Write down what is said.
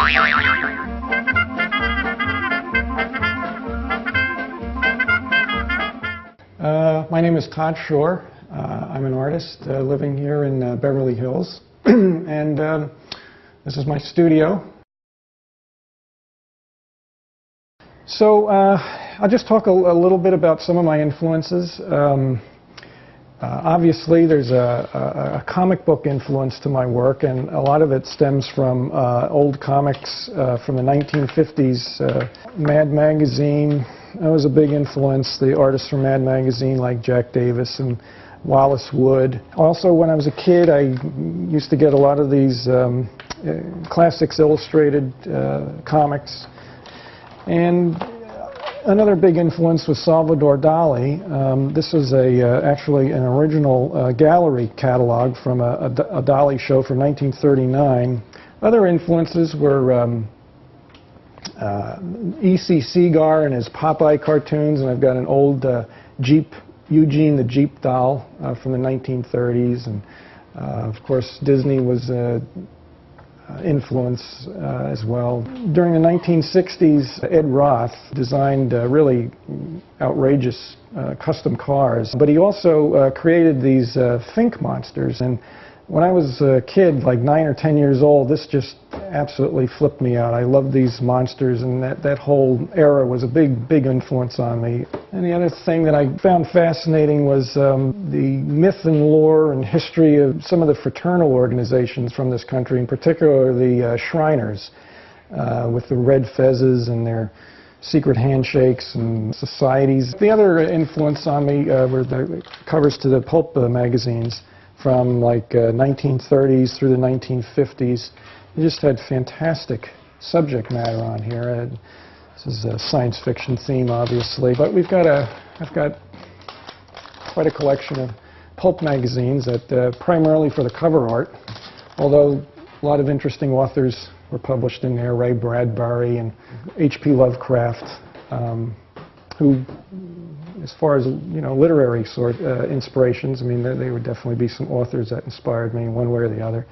My name is Todd Schorr. I'm an artist living here in Beverly Hills, and this is my studio. So I'll just talk a little bit about some of my influences. Obviously, there's a comic book influence to my work, and a lot of it stems from old comics from the 1950s. Mad Magazine, that was a big influence. The artists from Mad Magazine like Jack Davis and Wallace Wood. Also, when I was a kid, I used to get a lot of these Classics Illustrated comics. And another big influence was Salvador Dali. This was actually an original gallery catalog from a Dali show from 1939. Other influences were E.C. Segar and his Popeye cartoons, and I've got an old Jeep, Eugene the Jeep doll from the 1930s, and of course Disney was influence as well. During the 1960s, Ed Roth designed really outrageous custom cars, but he also created these Fink monsters. And when I was a kid, like 9 or 10 years old, this just absolutely flipped me out. I loved these monsters, and that whole era was a big influence on me. And the other thing that I found fascinating was the myth and lore and history of some of the fraternal organizations from this country, in particular the Shriners, with the red fezzes and their secret handshakes and societies. The other influence on me were the covers to the pulp magazines from like 1930s through the 1950s. You just had fantastic subject matter on here. This is a science fiction theme, obviously, but I've got quite a collection of pulp magazines that primarily for the cover art, although a lot of interesting authors were published in there, Ray Bradbury and H.P. Lovecraft, who, as far as literary sort inspirations, I mean, there would definitely be some authors that inspired me in one way or the other.